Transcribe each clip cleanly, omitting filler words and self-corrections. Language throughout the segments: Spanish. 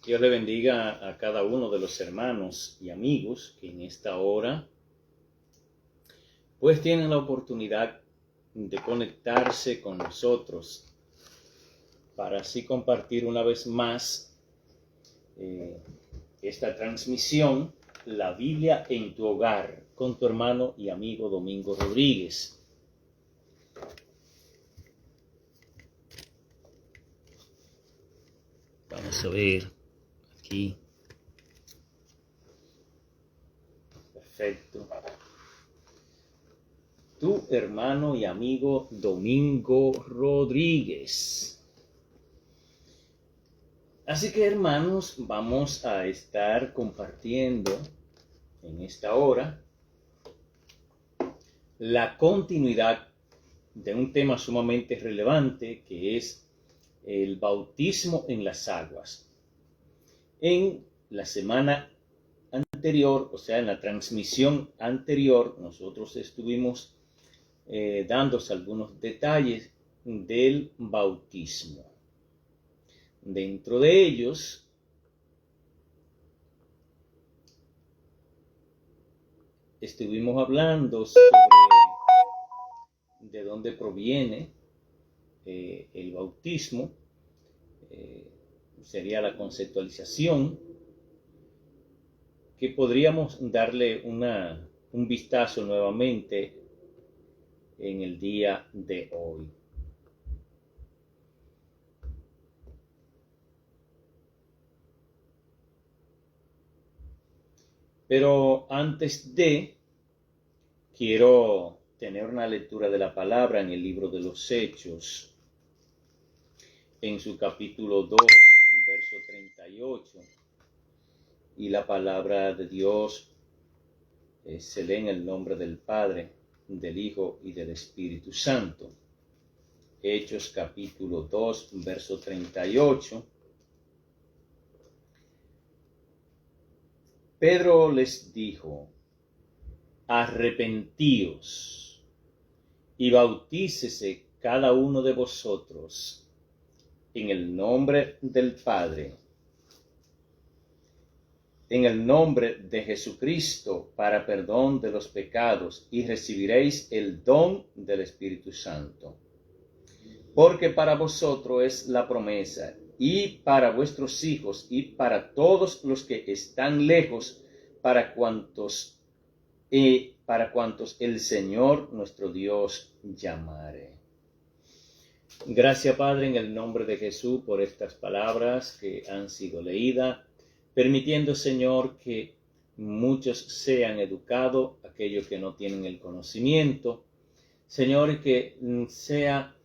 Dios le bendiga a cada uno de los hermanos y amigos que en esta hora pues tienen la oportunidad de conectarse con nosotros para así compartir una vez más esta transmisión, La Biblia en tu hogar, con tu hermano y amigo Domingo Rodríguez. Vamos a ver aquí. Perfecto. Tu hermano y amigo Domingo Rodríguez. Así que, hermanos, vamos a estar compartiendo en esta hora la continuidad de un tema sumamente relevante que es el bautismo en las aguas. En la semana anterior, o sea, en la transmisión anterior, nosotros estuvimos dándose algunos detalles del bautismo. Dentro de ellos, estuvimos hablando sobre de dónde proviene el bautismo, sería la conceptualización, que podríamos darle un vistazo nuevamente en el día de hoy. Pero antes quiero tener una lectura de la palabra en el libro de los Hechos, en su capítulo 2, verso 38. Y la palabra de Dios se lee en el nombre del Padre, del Hijo y del Espíritu Santo. Hechos capítulo 2, verso 38. Pedro les dijo: arrepentíos y bautícese cada uno de vosotros en el nombre del Padre, en el nombre de Jesucristo, para perdón de los pecados, y recibiréis el don del Espíritu Santo. Porque para vosotros es la promesa, y para vuestros hijos, y para todos los que están lejos, para cuantos el Señor nuestro Dios llamare. Gracias, Padre, en el nombre de Jesús, por estas palabras que han sido leídas, permitiendo, Señor, que muchos sean educados, aquellos que no tienen el conocimiento. Señor, que sea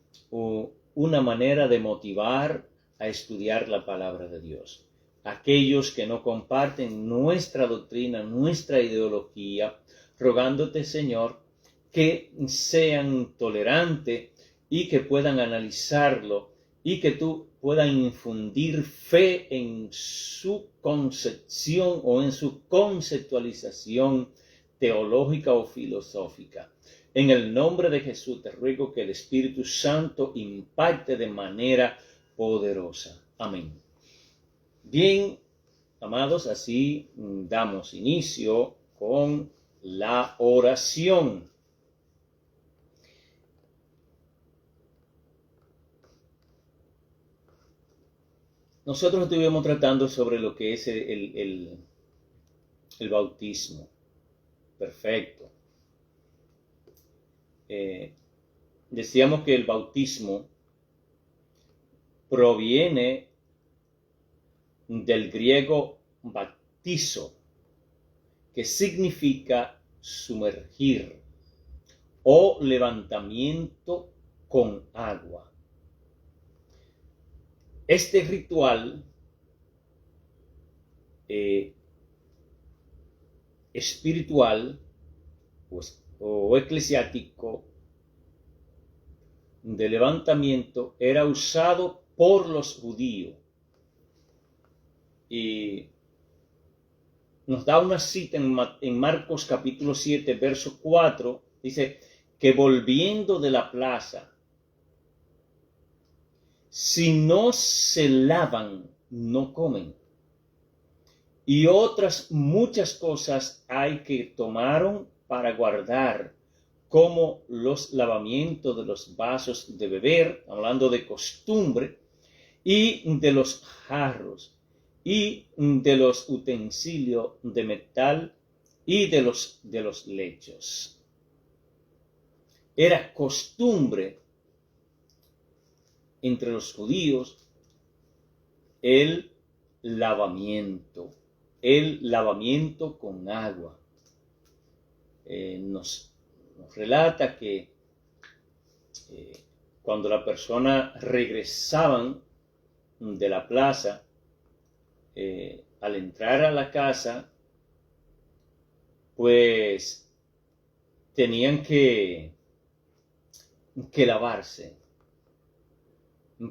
una manera de motivar a estudiar la palabra de Dios. Aquellos que no comparten nuestra doctrina, nuestra ideología, rogándote, Señor, que sean tolerantes y que puedan analizarlo y que tú puedan infundir fe en su concepción o en su conceptualización teológica o filosófica. En el nombre de Jesús te ruego que el Espíritu Santo impacte de manera poderosa. Amén. Bien, amados, así damos inicio con la oración. Nosotros estuvimos tratando sobre lo que es el bautismo. Perfecto. Decíamos que el bautismo proviene del griego baptizo, que significa sumergir o levantamiento con agua. Este ritual espiritual o eclesiástico de levantamiento era usado por los judíos. Y nos da una cita en Marcos capítulo 7, verso 4, dice que volviendo de la plaza, si no se lavan, no comen. y otras muchas cosas hay que tomaron para guardar, como los lavamientos de los vasos de beber, hablando de costumbre, y de los jarros, y de los utensilios de metal, y de los lechos. Era costumbre entre los judíos el lavamiento con agua. Nos relata que cuando la persona regresaban de la plaza, al entrar a la casa, pues tenían que lavarse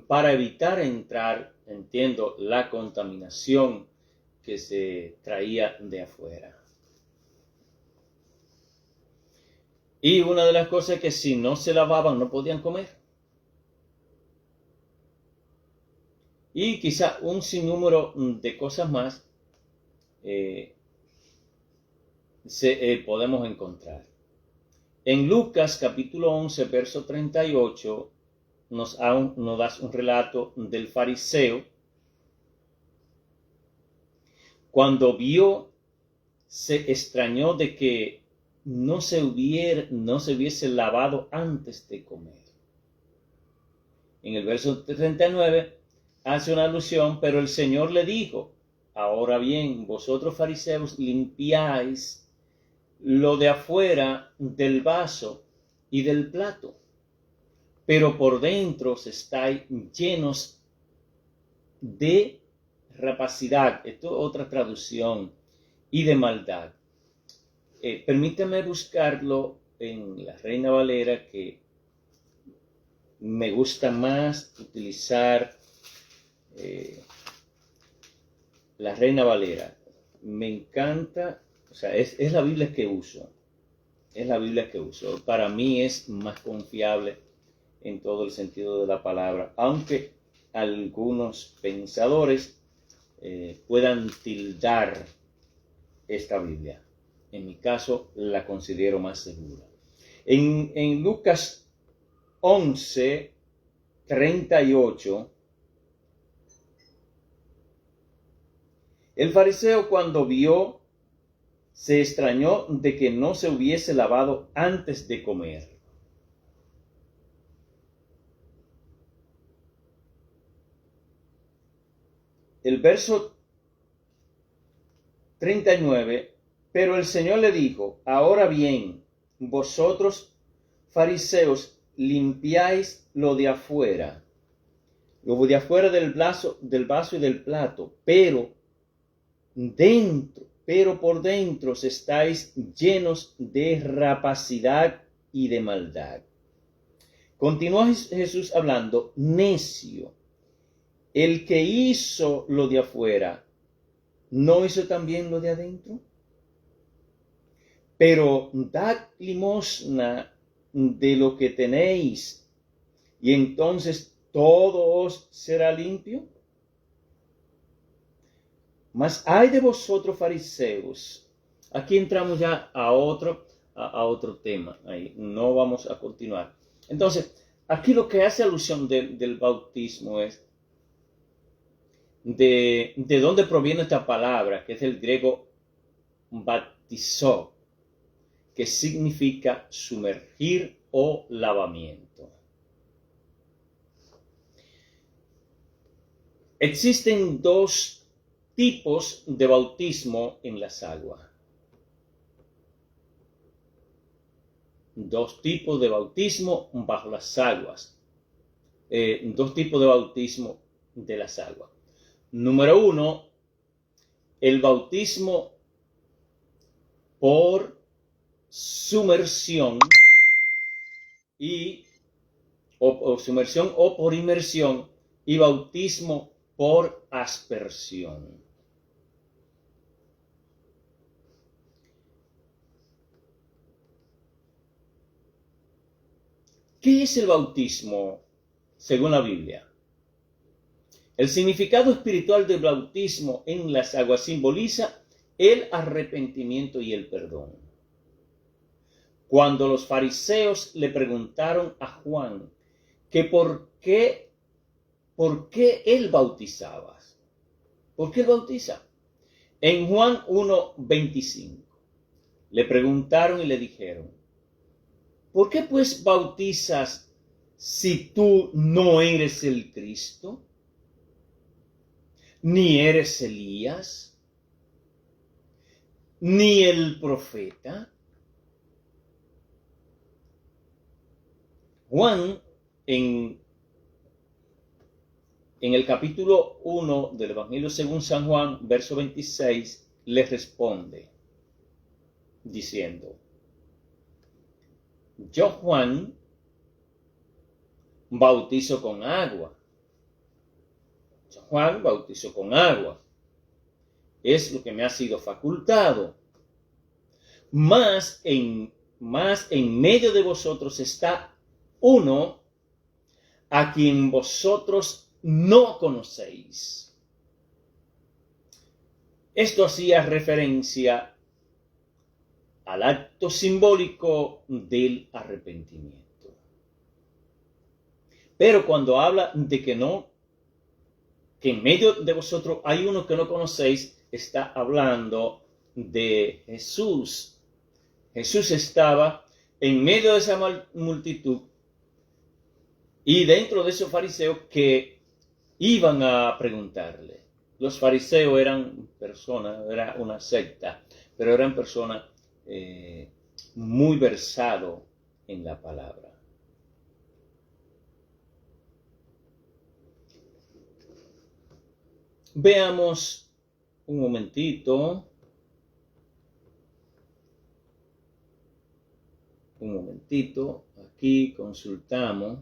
para evitar entrar, entiendo, la contaminación que se traía de afuera. Y una de las cosas es que si no se lavaban no podían comer. Y quizá un sinnúmero de cosas más podemos encontrar. En Lucas capítulo 11, verso 38, nos da un relato del fariseo. Cuando vio, se extrañó de que no se hubiese lavado antes de comer. En el verso 39 hace una alusión, pero el Señor le dijo: ahora bien, vosotros fariseos limpiáis lo de afuera del vaso y del plato, pero por dentro estáis llenos de rapacidad. Esto es otra traducción, y de maldad. Permítame buscarlo en la Reina Valera, que me gusta más utilizar la Reina Valera. Me encanta, o sea, es la Biblia que uso. Es la Biblia que uso. Para mí es más confiable en todo el sentido de la palabra, aunque algunos pensadores puedan tildar esta Biblia. En mi caso, la considero más segura. En Lucas 11, 38, el fariseo, cuando vio, se extrañó de que no se hubiese lavado antes de comer. El verso 39, pero el Señor le dijo: ahora bien, vosotros fariseos limpiáis lo de afuera del vaso y del plato, pero por dentro estáis llenos de rapacidad y de maldad. Continúa Jesús hablando: necio, el que hizo lo de afuera, ¿no hizo también lo de adentro? Pero dad limosna de lo que tenéis, y entonces todo os será limpio. Mas ay de vosotros, fariseos. Aquí entramos ya a otro tema. Ahí no vamos a continuar. Entonces, aquí lo que hace alusión del bautismo es de dónde proviene esta palabra, que es el griego baptizó, que significa sumergir o lavamiento. Existen dos tipos de bautismo en las aguas. Dos tipos de bautismo bajo las aguas. Dos tipos de bautismo de las aguas. Número uno, el bautismo por sumersión o sumersión o por inmersión, y bautismo por aspersión. ¿Qué es el bautismo según la Biblia? El significado espiritual del bautismo en las aguas simboliza el arrepentimiento y el perdón. Cuando los fariseos le preguntaron a Juan que por qué él bautizaba, ¿por qué él bautiza? En Juan 1:25 le preguntaron y le dijeron, ¿por qué pues bautizas si tú no eres el Cristo? ¿Ni eres Elías? ¿Ni el profeta? Juan, en el capítulo 1 del Evangelio según San Juan, verso 26, le responde diciendo, yo Juan bautizo con agua. Yo Juan bautizo con agua. Es lo que me ha sido facultado. Más en medio de vosotros está uno a quien vosotros no conocéis. Esto hacía referencia al acto simbólico del arrepentimiento. Pero cuando habla de que en medio de vosotros hay uno que no conocéis, está hablando de Jesús. Jesús estaba en medio de esa multitud y dentro de esos fariseos que iban a preguntarle. Los fariseos eran personas, era una secta, pero eran personas muy versadas en la palabra. Veamos un momentito. Aquí consultamos.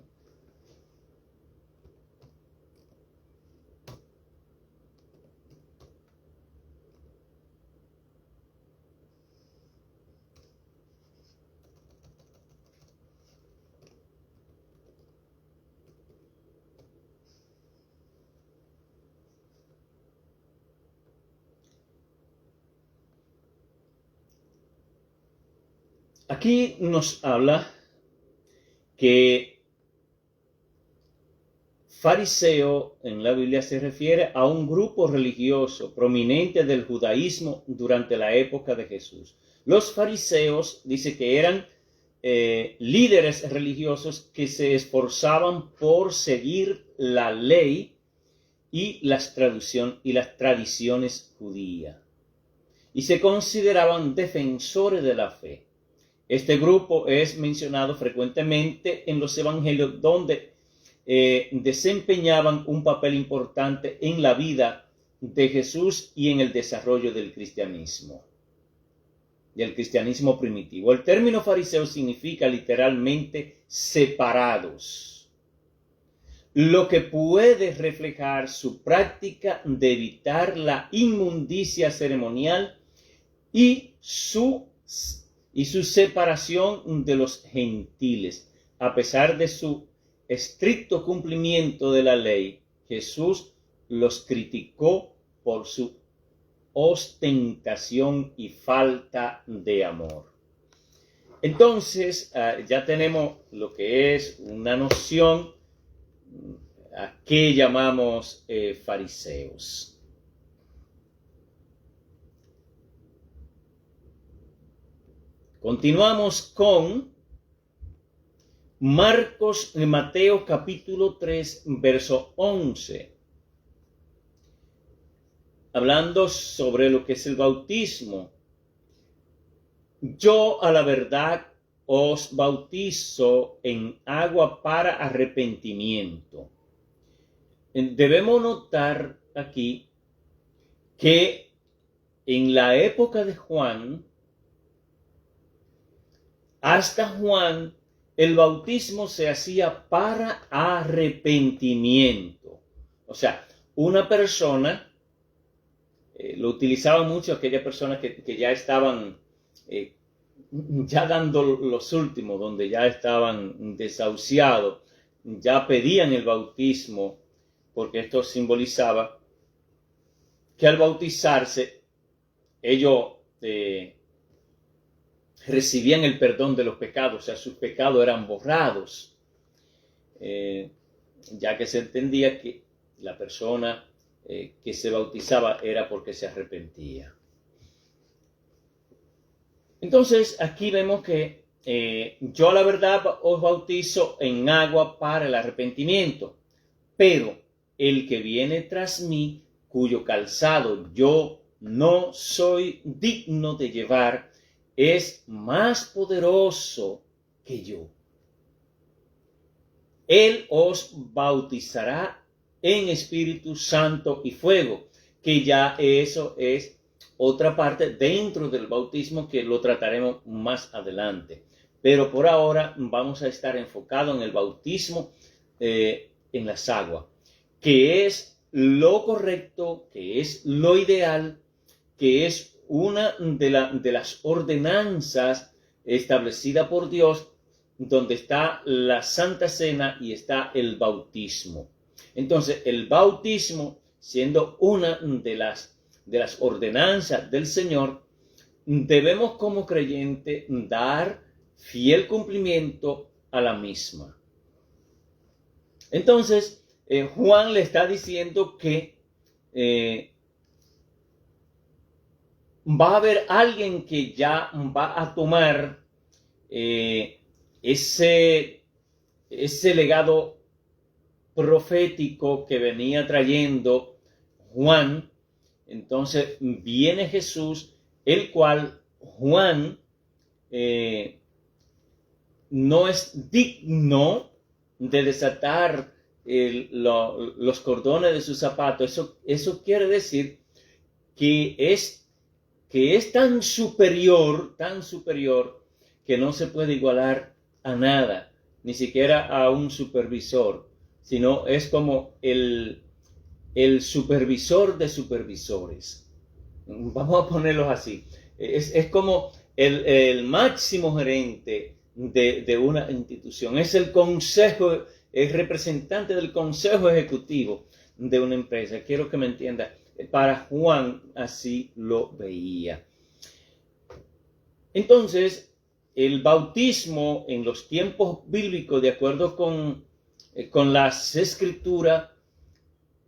Aquí nos habla que fariseo en la Biblia se refiere a un grupo religioso prominente del judaísmo durante la época de Jesús. Los fariseos dice que eran líderes religiosos que se esforzaban por seguir la ley y las tradiciones judías y se consideraban defensores de la fe. Este grupo es mencionado frecuentemente en los evangelios donde desempeñaban un papel importante en la vida de Jesús y en el desarrollo del cristianismo primitivo. El término fariseo significa literalmente separados, lo que puede reflejar su práctica de evitar la inmundicia ceremonial y su separación de los gentiles. A pesar de su estricto cumplimiento de la ley, Jesús los criticó por su ostentación y falta de amor. Entonces, ya tenemos lo que es una noción a qué llamamos fariseos. Continuamos con Mateo capítulo 3, verso 11. Hablando sobre lo que es el bautismo. Yo a la verdad os bautizo en agua para arrepentimiento. Debemos notar aquí que en la época de Juan, hasta Juan, el bautismo se hacía para arrepentimiento. O sea, una persona, lo utilizaba mucho aquellas personas que ya estaban ya dando los últimos, donde ya estaban desahuciados, ya pedían el bautismo porque esto simbolizaba que al bautizarse ellos recibían el perdón de los pecados, o sea, sus pecados eran borrados, ya que se entendía que la persona que se bautizaba era porque se arrepentía. Entonces, aquí vemos que yo la verdad os bautizo en agua para el arrepentimiento, pero el que viene tras mí, cuyo calzado yo no soy digno de llevar, es más poderoso que yo. Él os bautizará en Espíritu Santo y fuego, que ya eso es otra parte dentro del bautismo que lo trataremos más adelante. Pero por ahora vamos a estar enfocados en el bautismo en las aguas, que es lo correcto, que es lo ideal, que es una de las ordenanzas establecida por Dios, donde está la Santa Cena y está el bautismo. Entonces, el bautismo, siendo una de las ordenanzas del Señor, debemos como creyente dar fiel cumplimiento a la misma. Entonces, Juan le está diciendo que va a haber alguien que ya va a tomar ese legado profético que venía trayendo Juan. Entonces viene Jesús, el cual Juan no es digno de desatar los cordones de sus zapatos. Eso quiere decir que es tan superior, que no se puede igualar a nada, ni siquiera a un supervisor, sino es como el supervisor de supervisores. Vamos a ponerlos así. Es como el máximo gerente de una institución. Es el consejo, el representante del consejo ejecutivo de una empresa. Quiero que me entienda. Para Juan así lo veía. Entonces, el bautismo en los tiempos bíblicos, de acuerdo con las escrituras,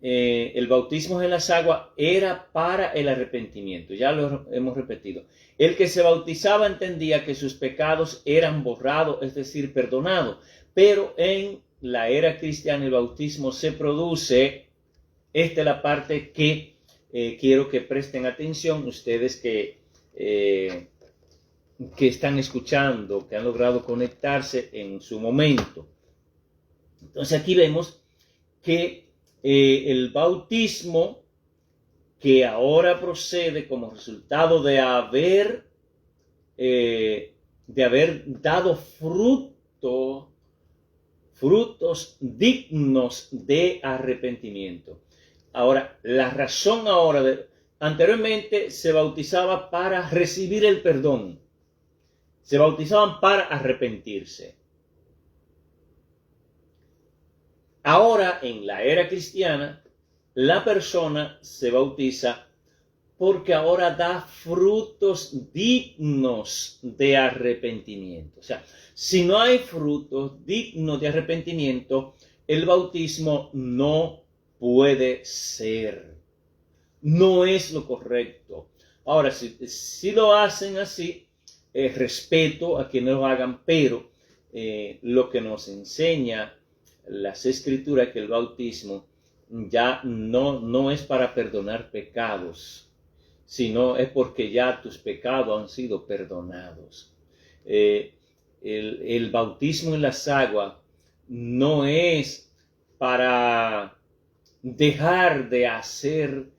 el bautismo en las aguas era para el arrepentimiento. Ya lo hemos repetido. El que se bautizaba entendía que sus pecados eran borrados, es decir, perdonados. Pero en la era cristiana el bautismo se produce. Esta es la parte que quiero que presten atención ustedes que están escuchando, que han logrado conectarse en su momento. Entonces aquí vemos que el bautismo que ahora procede como resultado de haber dado frutos dignos de arrepentimiento. Ahora, la razón anteriormente se bautizaba para recibir el perdón. Se bautizaban para arrepentirse. Ahora, en la era cristiana, la persona se bautiza porque ahora da frutos dignos de arrepentimiento. O sea, si no hay frutos dignos de arrepentimiento, el bautismo no puede ser. No es lo correcto. Ahora, si lo hacen así, respeto a quienes lo hagan, pero lo que nos enseña las escrituras que el bautismo ya no es para perdonar pecados, sino es porque ya tus pecados han sido perdonados. El bautismo en las aguas no es para dejar de hacer,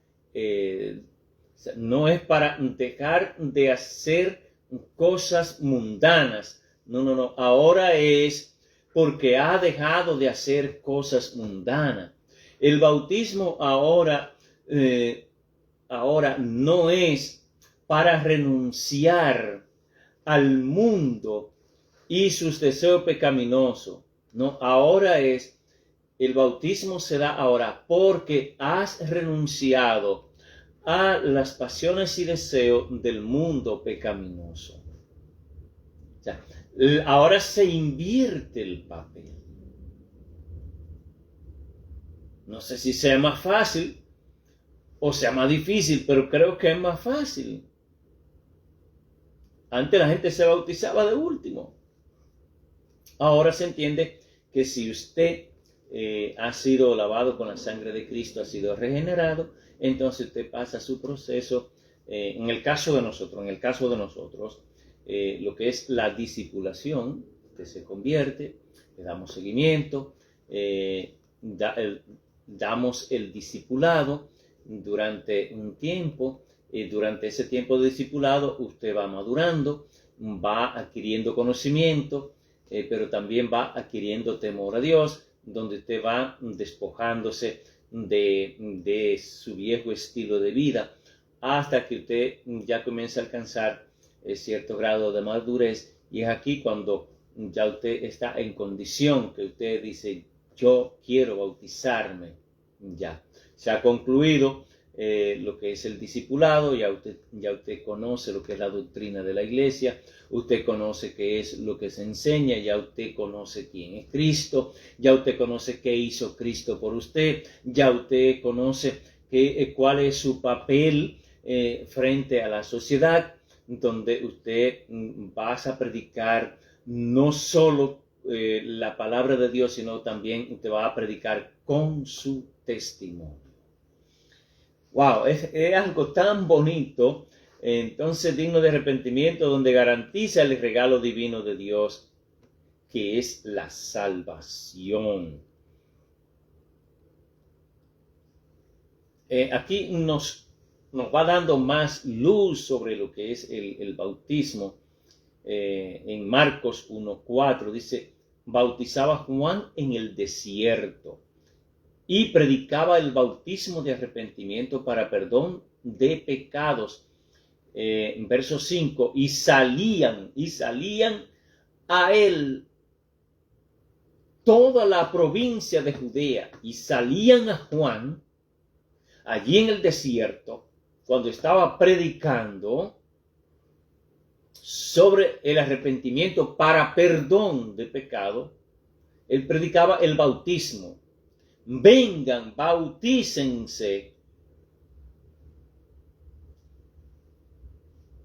no es para dejar de hacer cosas mundanas. No. Ahora es porque ha dejado de hacer cosas mundanas. El bautismo ahora no es para renunciar al mundo y sus deseos pecaminosos. No, ahora es el bautismo se da ahora porque has renunciado a las pasiones y deseos del mundo pecaminoso. O sea, ahora se invierte el papel. No sé si sea más fácil o sea más difícil, pero creo que es más fácil. Antes la gente se bautizaba de último. Ahora se entiende que si usted ha sido lavado con la sangre de Cristo, ha sido regenerado, entonces usted pasa su proceso, en el caso de nosotros, lo que es la discipulación, usted se convierte, le damos seguimiento, damos el discipulado durante un tiempo. Durante ese tiempo de discipulado usted va madurando, va adquiriendo conocimiento, pero también va adquiriendo temor a Dios, donde usted va despojándose de su viejo estilo de vida, hasta que usted ya comienza a alcanzar cierto grado de madurez, y es aquí cuando ya usted está en condición que usted dice, yo quiero bautizarme. Ya se ha concluido lo que es el discipulado, ya usted conoce lo que es la doctrina de la iglesia, usted conoce qué es lo que se enseña, ya usted conoce quién es Cristo, ya usted conoce qué hizo Cristo por usted, ya usted conoce cuál es su papel frente a la sociedad, donde usted va a predicar no solo la palabra de Dios, sino también usted va a predicar con su testimonio. Wow, es algo tan bonito, entonces digno de arrepentimiento, donde garantiza el regalo divino de Dios, que es la salvación. Aquí nos va dando más luz sobre lo que es el bautismo. En Marcos 1:4 dice, bautizaba Juan en el desierto y predicaba el bautismo de arrepentimiento para perdón de pecados. En verso 5, y salían a él toda la provincia de Judea, y salían a Juan allí en el desierto, cuando estaba predicando sobre el arrepentimiento para perdón de pecado. Él predicaba el bautismo. Vengan, bautícense.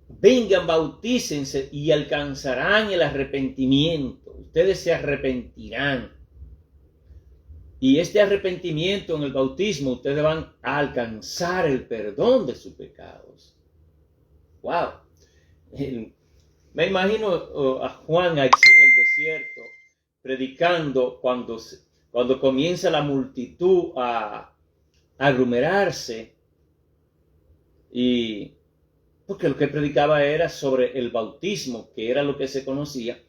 Vengan, bautícense y alcanzarán el arrepentimiento. Ustedes se arrepentirán. Y este arrepentimiento en el bautismo, ustedes van a alcanzar el perdón de sus pecados. ¡Wow! Me imagino a Juan allí en el desierto predicando cuando comienza la multitud a aglomerarse, y porque lo que predicaba era sobre el bautismo, que era lo que se conocía.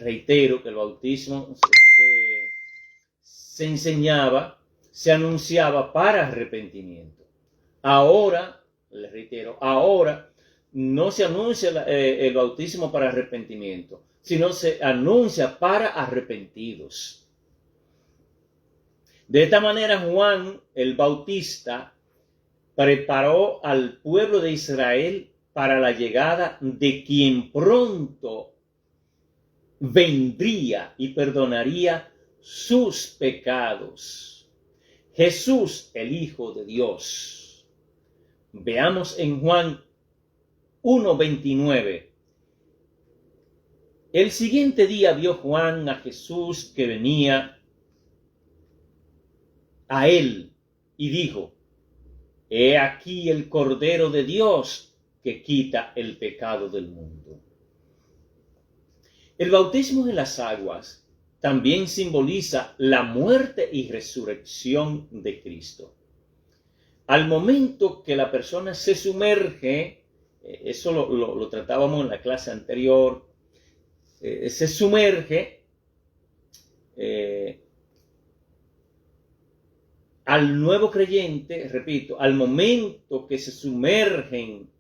Reitero que el bautismo se enseñaba, se anunciaba para arrepentimiento. Ahora, les reitero, ahora no se anuncia el bautismo para arrepentimiento, sino se anuncia para arrepentidos. De esta manera, Juan el Bautista preparó al pueblo de Israel para la llegada de quien pronto vendría y perdonaría sus pecados. Jesús, el Hijo de Dios. Veamos en Juan 1:29. El siguiente día vio Juan a Jesús que venía a él y dijo, he aquí el Cordero de Dios que quita el pecado del mundo. El bautismo en las aguas también simboliza la muerte y resurrección de Cristo. Al momento que la persona se sumerge, eso lo tratábamos en la clase anterior, se sumerge al nuevo creyente, repito, al momento que sumergen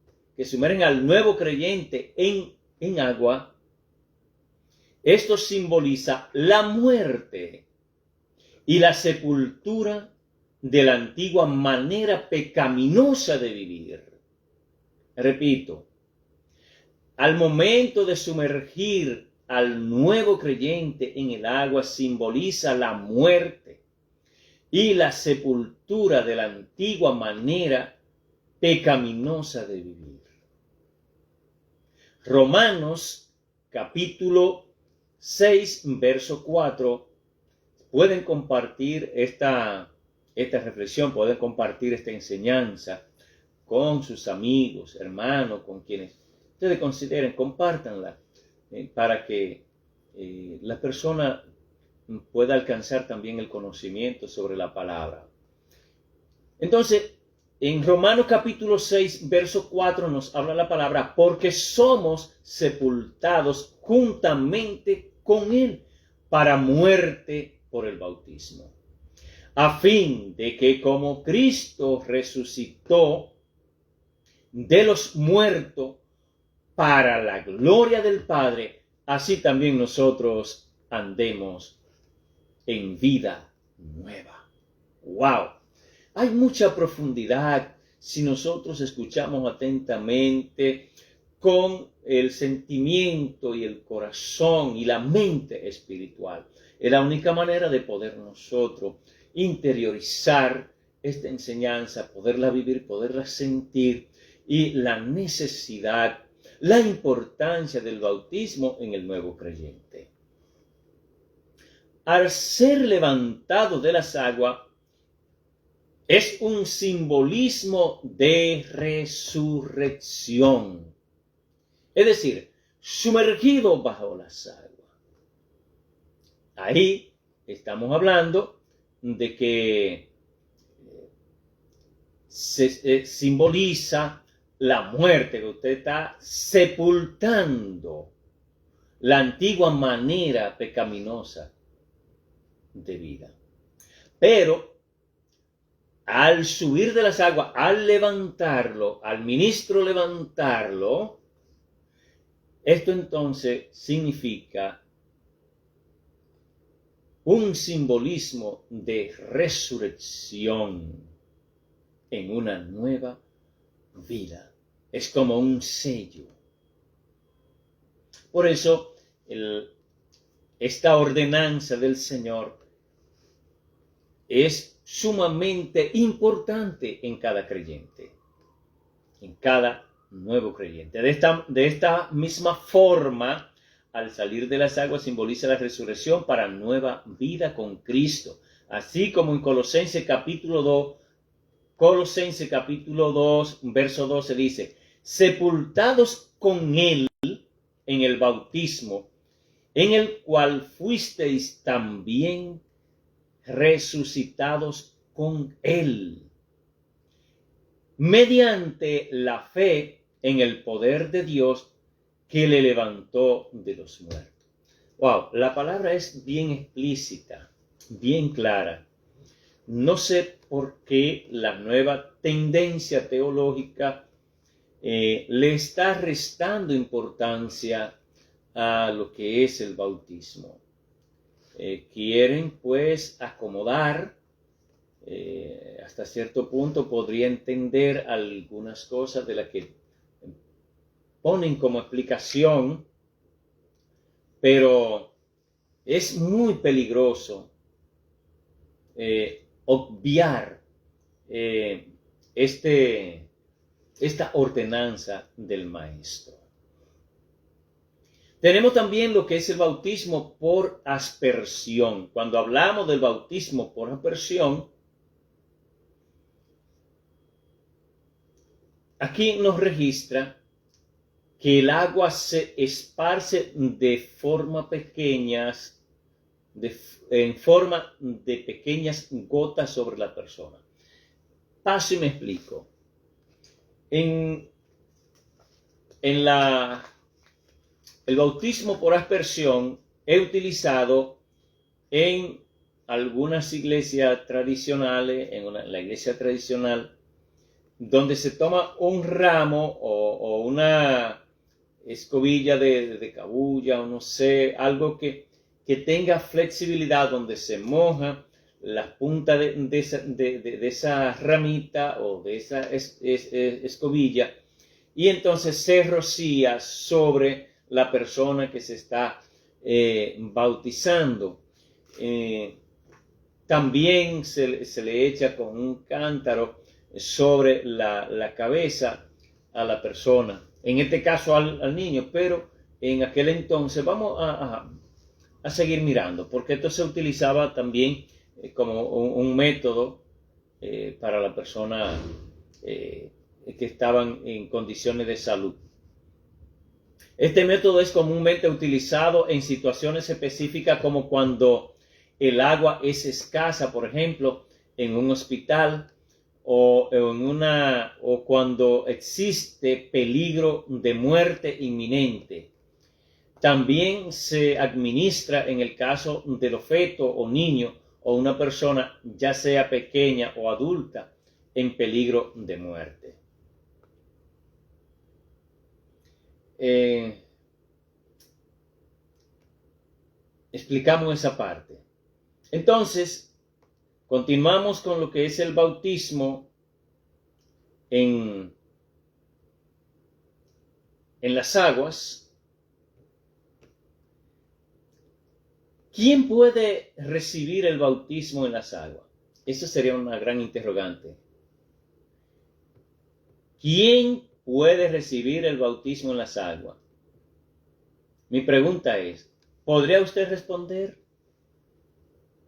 al nuevo creyente en agua, esto simboliza la muerte y la sepultura de la antigua manera pecaminosa de vivir. Repito, al momento de sumergir al nuevo creyente en el agua simboliza la muerte y la sepultura de la antigua manera pecaminosa de vivir. Romanos capítulo 6, verso 4. Pueden compartir esta reflexión, pueden compartir esta enseñanza con sus amigos, hermanos, con quienes ustedes consideren, compártanla para que la persona pueda alcanzar también el conocimiento sobre la palabra. Entonces, en Romanos capítulo 6, verso 4 nos habla la palabra, porque somos sepultados juntamente con Él para muerte por el bautismo, a fin de que como Cristo resucitó de los muertos para la gloria del Padre, así también nosotros andemos en vida nueva. ¡Wow! Hay mucha profundidad si nosotros escuchamos atentamente con el sentimiento y el corazón y la mente espiritual. Es la única manera de poder nosotros interiorizar esta enseñanza, poderla vivir, poderla sentir, y la necesidad, la importancia del bautismo en el nuevo creyente. Al ser levantado de las aguas, es un simbolismo de resurrección. Es decir, sumergido bajo las aguas. Ahí estamos hablando de que se simboliza la muerte, que usted está sepultando la antigua manera pecaminosa de vida. Pero al subir de las aguas, al levantarlo, al ministro levantarlo, esto entonces significa un simbolismo de resurrección en una nueva vida. Es como un sello. Por eso, esta ordenanza del Señor es sumamente importante en cada creyente, en cada nuevo creyente. De esta misma forma, al salir de las aguas simboliza la resurrección para nueva vida con Cristo. Así como en Colosenses capítulo 2, verso 12 dice, sepultados con Él en el bautismo, en el cual fuisteis también resucitados con Él, mediante la fe en el poder de Dios que le levantó de los muertos. Wow, la palabra es bien explícita, bien clara. No sé por qué la nueva tendencia teológica le está restando importancia a lo que es el bautismo. Quieren pues acomodar, hasta cierto punto podría entender algunas cosas de las que ponen como explicación, pero es muy peligroso obviar esta ordenanza del Maestro. Tenemos también lo que es el bautismo por aspersión. Cuando hablamos del bautismo por aspersión, aquí nos registra que el agua se esparce de forma pequeñas, en forma de pequeñas gotas sobre la persona. Paso y me explico. El bautismo por aspersión es utilizado en algunas iglesias tradicionales, la iglesia tradicional, donde se toma un ramo o una escobilla de cabuya, o no sé, algo que tenga flexibilidad, donde se moja la punta de esa ramita o de esa escobilla, y entonces se rocía sobre la persona que se está bautizando. También se le echa con un cántaro sobre la cabeza a la persona, en este caso al niño, pero en aquel entonces vamos a seguir mirando, porque esto se utilizaba también como un método para la persona que estaban en condiciones de salud. Este método es comúnmente utilizado en situaciones específicas como cuando el agua es escasa, por ejemplo, en un hospital o cuando existe peligro de muerte inminente. También se administra en el caso de los fetos o niños o una persona, ya sea pequeña o adulta, en peligro de muerte. Explicamos esa parte. Entonces, continuamos con lo que es el bautismo en las aguas. ¿Quién puede recibir el bautismo en las aguas? Eso sería una gran interrogante. ¿Quién puede recibir el bautismo en las aguas? Mi pregunta es, ¿podría usted responder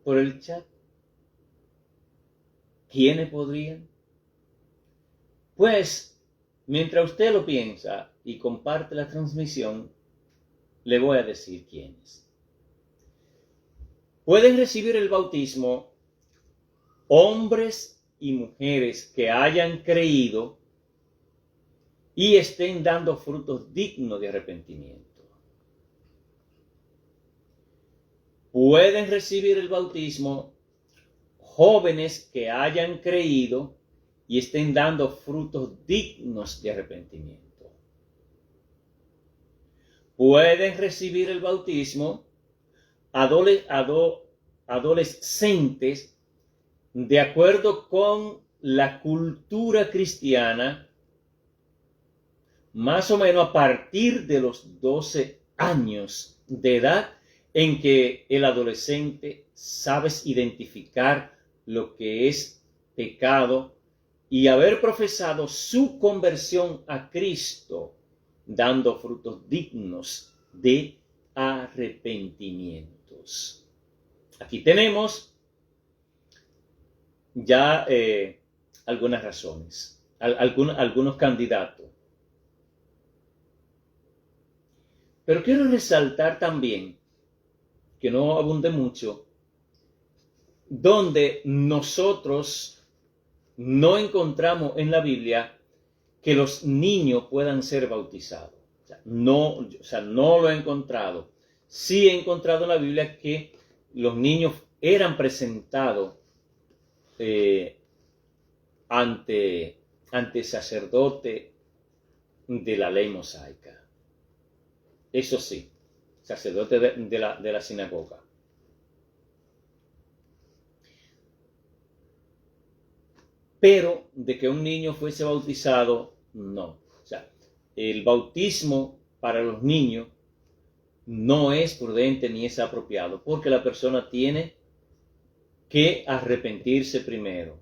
por el chat? ¿Quiénes podrían? Pues, mientras usted lo piensa y comparte la transmisión, le voy a decir quiénes. Pueden recibir el bautismo hombres y mujeres que hayan creído y estén dando frutos dignos de arrepentimiento. Pueden recibir el bautismo jóvenes que hayan creído y estén dando frutos dignos de arrepentimiento. Pueden recibir el bautismo adolescentes de acuerdo con la cultura cristiana, más o menos a partir de los 12 años de edad, en que el adolescente sabe identificar lo que es pecado y haber profesado su conversión a Cristo, dando frutos dignos de arrepentimientos. Aquí tenemos ya algunas razones, algunos candidatos. Pero quiero resaltar también, que no abunde mucho, donde nosotros no encontramos en la Biblia que los niños puedan ser bautizados. No lo he encontrado. Sí he encontrado en la Biblia que los niños eran presentados ante sacerdote de la ley mosaica. Eso sí, sacerdote de la sinagoga. Pero de que un niño fuese bautizado, no. O sea, el bautismo para los niños no es prudente ni es apropiado, porque la persona tiene que arrepentirse primero,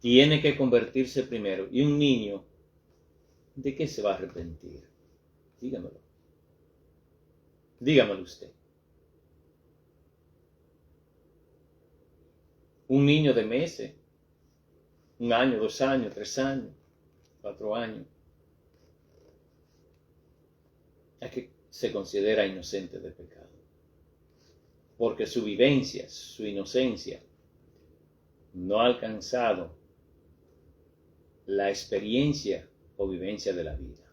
tiene que convertirse primero. Y un niño, ¿de qué se va a arrepentir? Dígamelo. Dígamelo usted. Un niño de meses, 1 año, 2 años, 3 años, 4 años, es que se considera inocente de pecado, porque su vivencia, su inocencia, no ha alcanzado la experiencia o vivencia de la vida.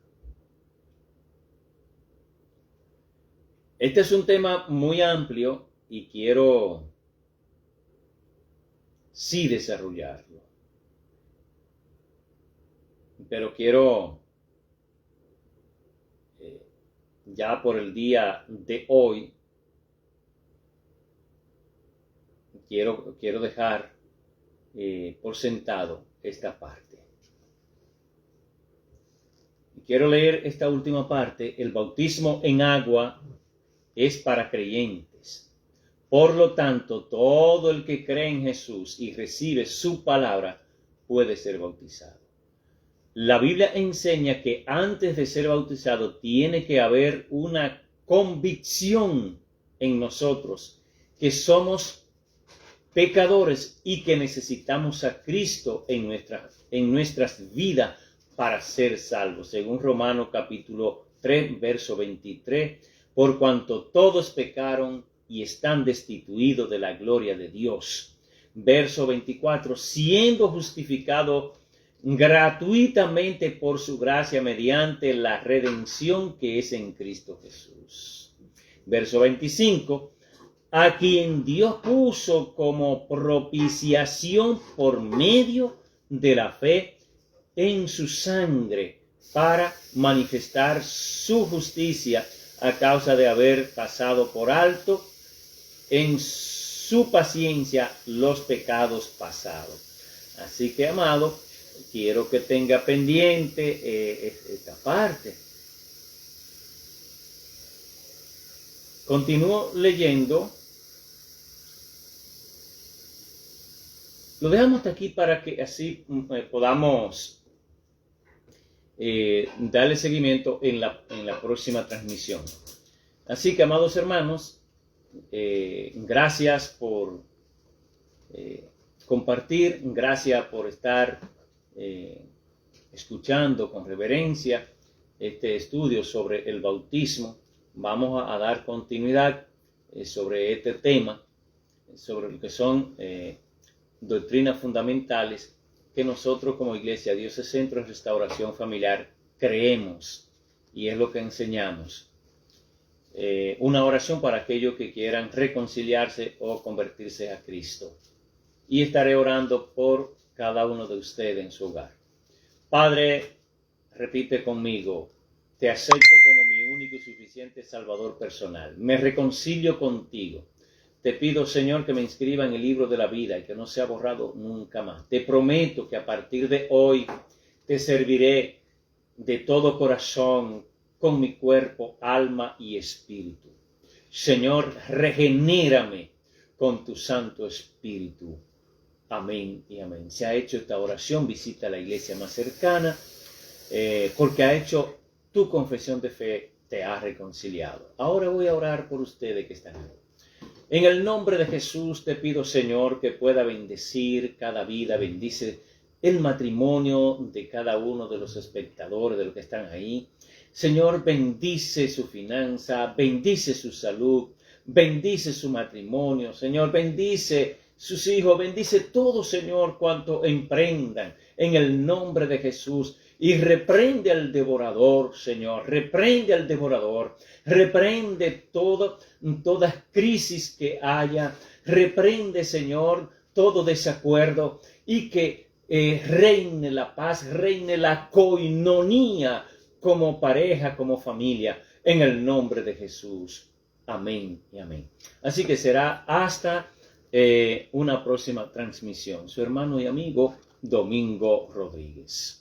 Este es un tema muy amplio y quiero sí desarrollarlo, pero quiero ya por el día de hoy quiero dejar por sentado esta parte. Quiero leer esta última parte. El bautismo en agua es para creyentes. Por lo tanto, todo el que cree en Jesús y recibe su palabra puede ser bautizado. La Biblia enseña que antes de ser bautizado tiene que haber una convicción en nosotros que somos pecadores y que necesitamos a Cristo en nuestras vidas para ser salvos. Según Romanos capítulo 3, verso 23, por cuanto todos pecaron y están destituidos de la gloria de Dios. Verso 24, siendo justificado gratuitamente por su gracia mediante la redención que es en Cristo Jesús. Verso 25, a quien Dios puso como propiciación por medio de la fe en su sangre para manifestar su justicia a causa de haber pasado por alto en su paciencia los pecados pasados. Así que, amado, quiero que tenga pendiente esta parte. Continúo leyendo. Lo dejamos hasta aquí para que así podamos darle seguimiento en la próxima transmisión. Así que, amados hermanos, gracias por compartir, gracias por estar escuchando con reverencia este estudio sobre el bautismo. Vamos a dar continuidad sobre este tema, sobre lo que son doctrinas fundamentales que nosotros como Iglesia Dios es Centro de Restauración Familiar creemos y es lo que enseñamos. Una oración para aquellos que quieran reconciliarse o convertirse a Cristo. Y estaré orando por cada uno de ustedes en su hogar. Padre, repite conmigo, te acepto como mi único y suficiente Salvador personal. Me reconcilio contigo. Te pido, Señor, que me inscriba en el libro de la vida y que no sea borrado nunca más. Te prometo que a partir de hoy te serviré de todo corazón, con mi cuerpo, alma y espíritu. Señor, regenérame con tu Santo Espíritu. Amén y amén. Se ha hecho esta oración, visita la iglesia más cercana, porque ha hecho tu confesión de fe, te ha reconciliado. Ahora voy a orar por ustedes que están aquí. En el nombre de Jesús te pido, Señor, que pueda bendecir cada vida, bendice el matrimonio de cada uno de los espectadores, de los que están ahí. Señor, bendice su finanza, bendice su salud, bendice su matrimonio, Señor, bendice sus hijos, bendice todo, Señor, cuanto emprendan en el nombre de Jesús. Y reprende al devorador, Señor, reprende al devorador, reprende toda crisis que haya, reprende, Señor, todo desacuerdo y que reine la paz, reine la coinonía como pareja, como familia, en el nombre de Jesús. Amén y amén. Así que será hasta una próxima transmisión. Su hermano y amigo, Domingo Rodríguez.